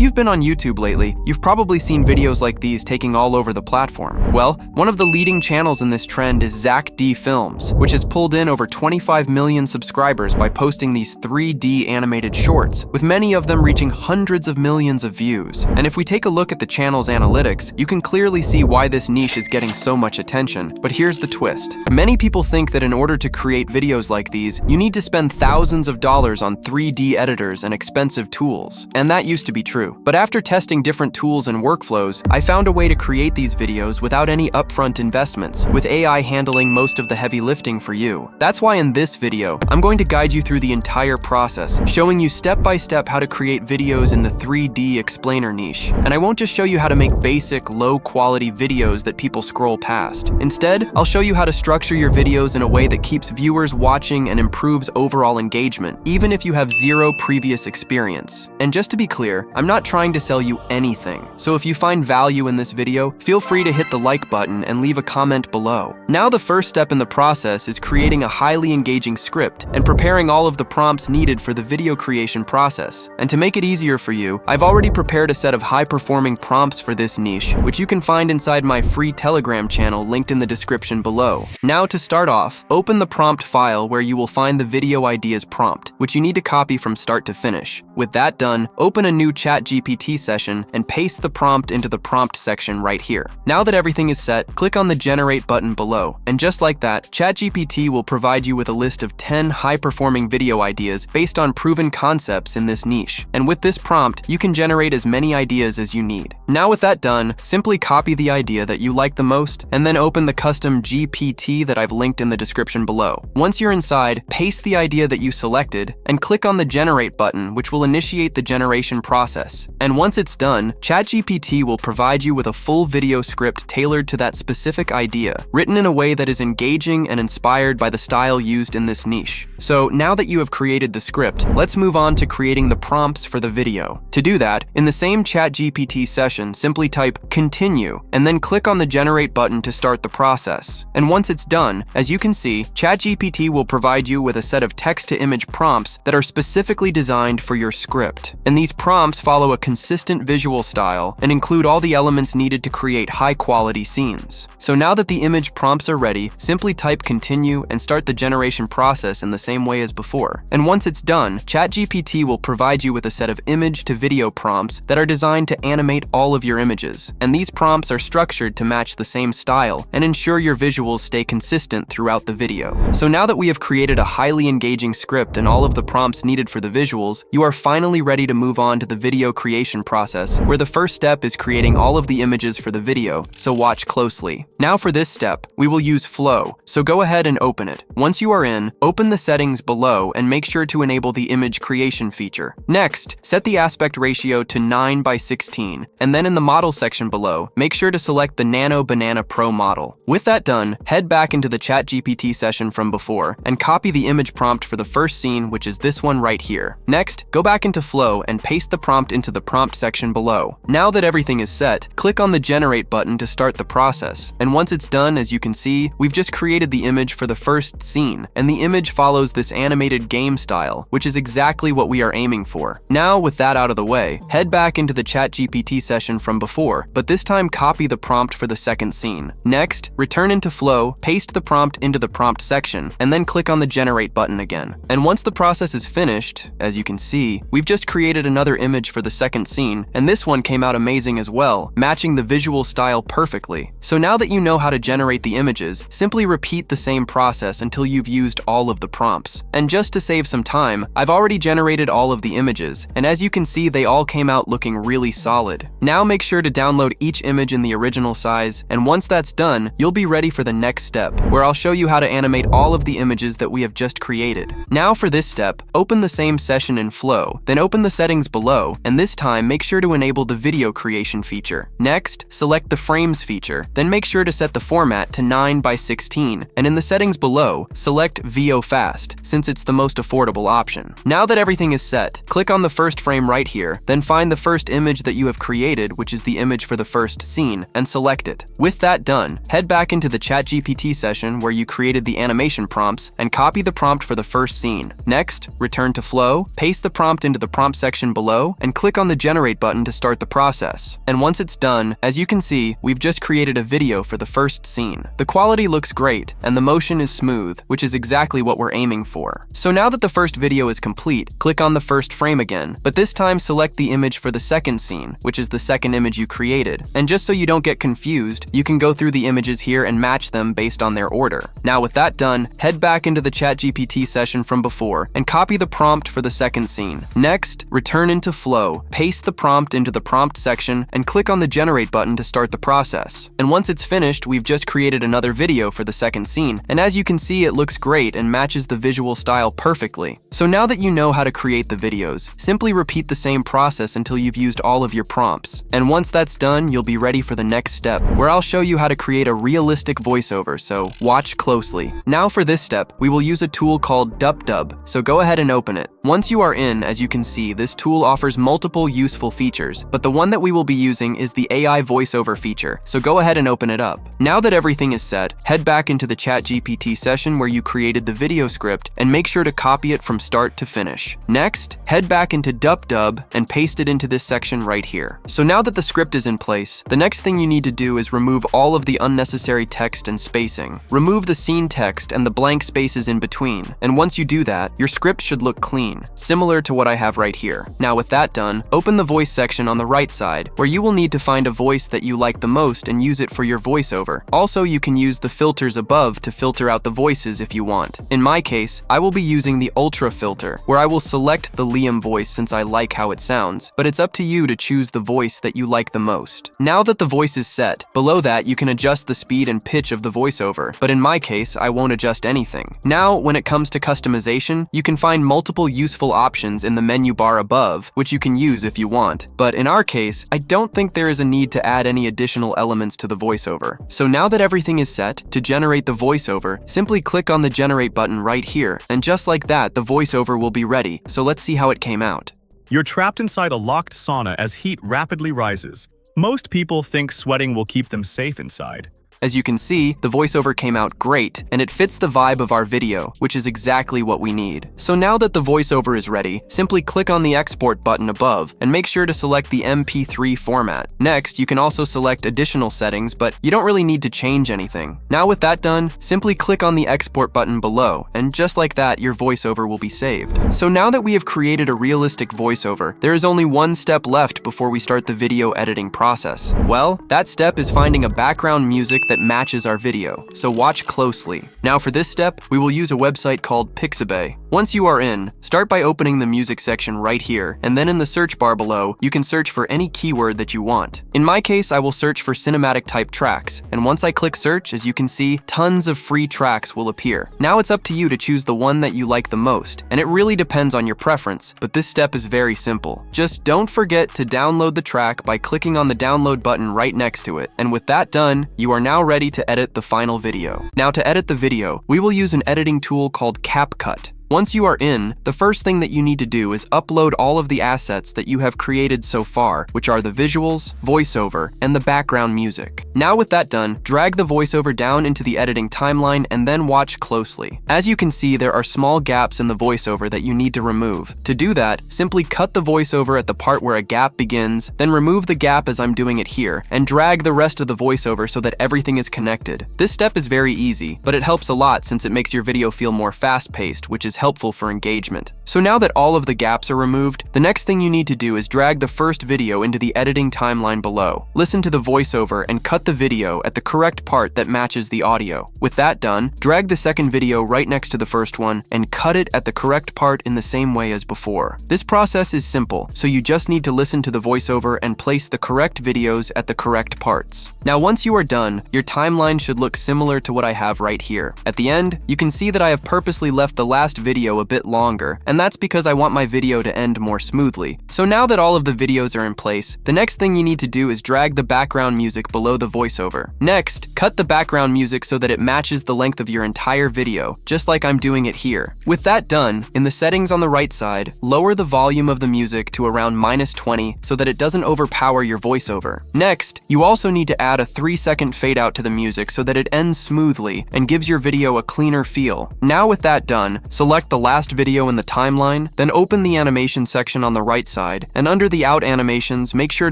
you've been on YouTube lately, you've probably seen videos like these taking all over the platform. Well, one of the leading channels in this trend is Zach D Films, which has pulled in over 25 million subscribers by posting these 3D animated shorts, with many of them reaching hundreds of millions of views. And if we take a look at the channel's analytics, you can clearly see why this niche is getting so much attention. But here's the twist. Many people think that in order to create videos like these, you need to spend thousands of dollars on 3D editors and expensive tools. And that used to be true. But after testing different tools and workflows, I found a way to create these videos without any upfront investments, with AI handling most of the heavy lifting for you. That's why in this video, I'm going to guide you through the entire process, showing you step by step how to create videos in the 3D explainer niche. And I won't just show you how to make basic, low-quality videos that people scroll past. Instead, I'll show you how to structure your videos in a way that keeps viewers watching and improves overall engagement, even if you have zero previous experience. And just to be clear, I'm not trying to sell you anything. So if you find value in this video, feel free to hit the like button and leave a comment below. Now the first step in the process is creating a highly engaging script and preparing all of the prompts needed for the video creation process. And to make it easier for you, I've already prepared a set of high-performing prompts for this niche, which you can find inside my free Telegram channel linked in the description below. Now to start off, open the prompt file where you will find the video ideas prompt, which you need to copy from start to finish. With that done, open a new ChatGPT session and paste the prompt into the prompt section right here. Now that everything is set, click on the Generate button below. And just like that, ChatGPT will provide you with a list of 10 high-performing video ideas based on proven concepts in this niche. And with this prompt, you can generate as many ideas as you need. Now with that done, simply copy the idea that you like the most, and then open the custom GPT that I've linked in the description below. Once you're inside, paste the idea that you selected, and click on the Generate button, which will initiate the generation process. And once it's done, ChatGPT will provide you with a full video script tailored to that specific idea, written in a way that is engaging and inspired by the style used in this niche. So now that you have created the script, let's move on to creating the prompts for the video. To do that, in the same ChatGPT session, simply type continue, and then click on the Generate button to start the process. And once it's done, as you can see, ChatGPT will provide you with a set of text-to-image prompts that are specifically designed for your script. And these prompts follow a consistent visual style and include all the elements needed to create high-quality scenes. So now that the image prompts are ready, simply type continue and start the generation process in the same way as before. And once it's done, ChatGPT will provide you with a set of image-to-video prompts that are designed to animate all of your images. And these prompts are structured to match the same style and ensure your visuals stay consistent throughout the video. So now that we have created a highly engaging script and all of the prompts needed for the visuals, you are finally ready to move on to the video creation process, where the first step is creating all of the images for the video, so watch closely. Now for this step, we will use Flow, so go ahead and open it. Once you are in, open the settings below and make sure to enable the image creation feature. Next, set the aspect ratio to 9:16, and then in the model section below, make sure to select the Nano Banana Pro model. With that done, head back into the ChatGPT session from before and copy the image prompt for the first scene, which is this one right here. Next, go back into Flow and paste the prompt into the prompt section below. Now that everything is set, click on the Generate button to start the process. And once it's done, as you can see, we've just created the image for the first scene, and the image follows this animated game style, which is exactly what we are aiming for. Now, with that out of the way, head back into the ChatGPT session from before, but this time copy the prompt for the second scene. Next, return into Flow, paste the prompt into the prompt section, and then click on the Generate button again. And once the process is finished, as you can see, we've just created another image for the second scene, and this one came out amazing as well, matching the visual style perfectly. So now that you know how to generate the images, simply repeat the same process until you've used all of the prompts. And just to save some time, I've already generated all of the images, and as you can see, they all came out looking really solid. Now make sure to download each image in the original size, and once that's done, you'll be ready for the next step, where I'll show you how to animate all of the images that we have just created. Now for this step, open the same session in Flow, then open the settings below, and this time make sure to enable the video creation feature. Next, select the frames feature, then make sure to set the format to 9:16, and in the settings below, select VO Fast, since it's the most affordable option. Now that everything is set, click on the first frame right here, then find the first image that you have created created, which is the image for the first scene, and select it. With that done, head back into the ChatGPT session where you created the animation prompts and copy the prompt for the first scene. Next, return to Flow, paste the prompt into the prompt section below, and click on the Generate button to start the process. And once it's done, as you can see, we've just created a video for the first scene. The quality looks great, and the motion is smooth, which is exactly what we're aiming for. So now that the first video is complete, click on the first frame again, but this time select the image for the second scene, which is the second image you created. And just so you don't get confused, you can go through the images here and match them based on their order. Now with that done, head back into the ChatGPT session from before and copy the prompt for the second scene. Next, return into Flow, paste the prompt into the prompt section, and click on the Generate button to start the process. And once it's finished, we've just created another video for the second scene, and as you can see, it looks great and matches the visual style perfectly. So now that you know how to create the videos, simply repeat the same process until you've used all of your prompts. And once that's done, you'll be ready for the next step, where I'll show you how to create a realistic voiceover, so watch closely. Now for this step, we will use a tool called DupDub, so go ahead and open it. Once you are in, as you can see, this tool offers multiple useful features, but the one that we will be using is the AI voiceover feature, so go ahead and open it up. Now that everything is set, head back into the ChatGPT session where you created the video script and make sure to copy it from start to finish. Next, head back into DupDub and paste it into this section right here. So now that the script is in place, the next thing you need to do is remove all of the unnecessary text and spacing. Remove the scene text and the blank spaces in between, and once you do that, your script should look clean, similar to what I have right here. Now with that done, open the voice section on the right side, where you will need to find a voice that you like the most and use it for your voiceover. Also, you can use the filters above to filter out the voices if you want. In my case, I will be using the Ultra filter, where I will select the Liam voice since I like how it sounds, but it's up to you to choose the voice that you like the most. Now that the voice is set, below that you can adjust the speed and pitch of the voiceover, but in my case, I won't adjust anything. Now, when it comes to customization, you can find multiple useful options in the menu bar above, which you can use if you want. But in our case, I don't think there is a need to add any additional elements to the voiceover. So now that everything is set, to generate the voiceover, simply click on the Generate button right here, and just like that, the voiceover will be ready. So let's see how it came out. You're trapped inside a locked sauna as heat rapidly rises. Most people think sweating will keep them safe inside. As you can see, the voiceover came out great, and it fits the vibe of our video, which is exactly what we need. So now that the voiceover is ready, simply click on the export button above, and make sure to select the MP3 format. Next, you can also select additional settings, but you don't really need to change anything. Now with that done, simply click on the export button below, and just like that, your voiceover will be saved. So now that we have created a realistic voiceover, there is only one step left before we start the video editing process. Well, that step is finding a background music that matches our video, so watch closely. Now for this step, we will use a website called Pixabay. Once you are in, start by opening the music section right here, and then in the search bar below, you can search for any keyword that you want. In my case, I will search for cinematic type tracks, and once I click search, as you can see, tons of free tracks will appear. Now it's up to you to choose the one that you like the most, and it really depends on your preference, but this step is very simple. Just don't forget to download the track by clicking on the download button right next to it, and with that done, you are now ready to edit the final video. Now to edit the video, we will use an editing tool called CapCut. Once you are in, the first thing that you need to do is upload all of the assets that you have created so far, which are the visuals, voiceover, and the background music. Now with that done, drag the voiceover down into the editing timeline and then watch closely. As you can see, there are small gaps in the voiceover that you need to remove. To do that, simply cut the voiceover at the part where a gap begins, then remove the gap as I'm doing it here, and drag the rest of the voiceover so that everything is connected. This step is very easy, but it helps a lot since it makes your video feel more fast-paced, which is helpful for engagement. So now that all of the gaps are removed, the next thing you need to do is drag the first video into the editing timeline below. Listen to the voiceover and cut the video at the correct part that matches the audio. With that done, drag the second video right next to the first one and cut it at the correct part in the same way as before. This process is simple, so you just need to listen to the voiceover and place the correct videos at the correct parts. Now once you are done, your timeline should look similar to what I have right here. At the end, you can see that I have purposely left the last video video a bit longer, and that's because I want my video to end more smoothly. So now that all of the videos are in place, the next thing you need to do is drag the background music below the voiceover. Next, cut the background music so that it matches the length of your entire video, just like I'm doing it here. With that done, in the settings on the right side, lower the volume of the music to around -20 so that it doesn't overpower your voiceover. Next, you also need to add a 3-second fade out to the music so that it ends smoothly and gives your video a cleaner feel. Now with that done, select the last video in the timeline, then open the animation section on the right side, and under the out animations, make sure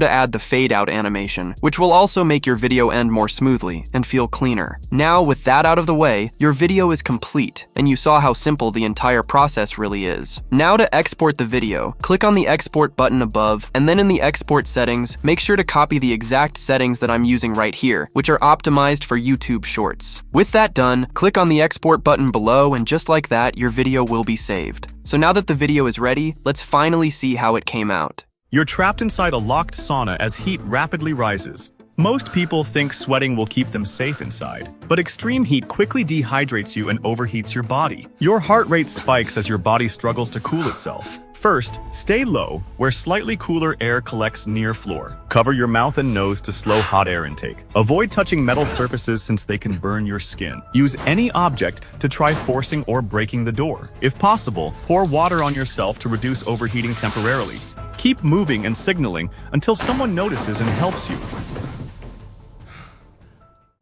to add the fade out animation, which will also make your video end more smoothly and feel cleaner. Now with that out of the way, your video is complete, and you saw how simple the entire process really is. Now to export the video, click on the export button above, and then in the export settings, make sure to copy the exact settings that I'm using right here, which are optimized for YouTube Shorts. With that done, click on the export button below, and just like that, your video will be saved. So now that the video is ready, let's finally see how it came out. You're trapped inside a locked sauna as heat rapidly rises. Most people think sweating will keep them safe inside, but extreme heat quickly dehydrates you and overheats your body. Your heart rate spikes as your body struggles to cool itself. First, stay low, where slightly cooler air collects near floor. Cover your mouth and nose to slow hot air intake. Avoid touching metal surfaces since they can burn your skin. Use any object to try forcing or breaking the door. If possible, pour water on yourself to reduce overheating temporarily. Keep moving and signaling until someone notices and helps you.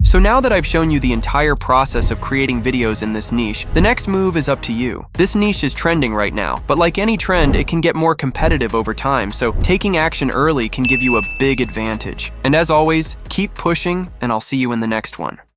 So now that I've shown you the entire process of creating videos in this niche, the next move is up to you. This niche is trending right now, but like any trend, it can get more competitive over time, so taking action early can give you a big advantage. And as always, keep pushing, and I'll see you in the next one.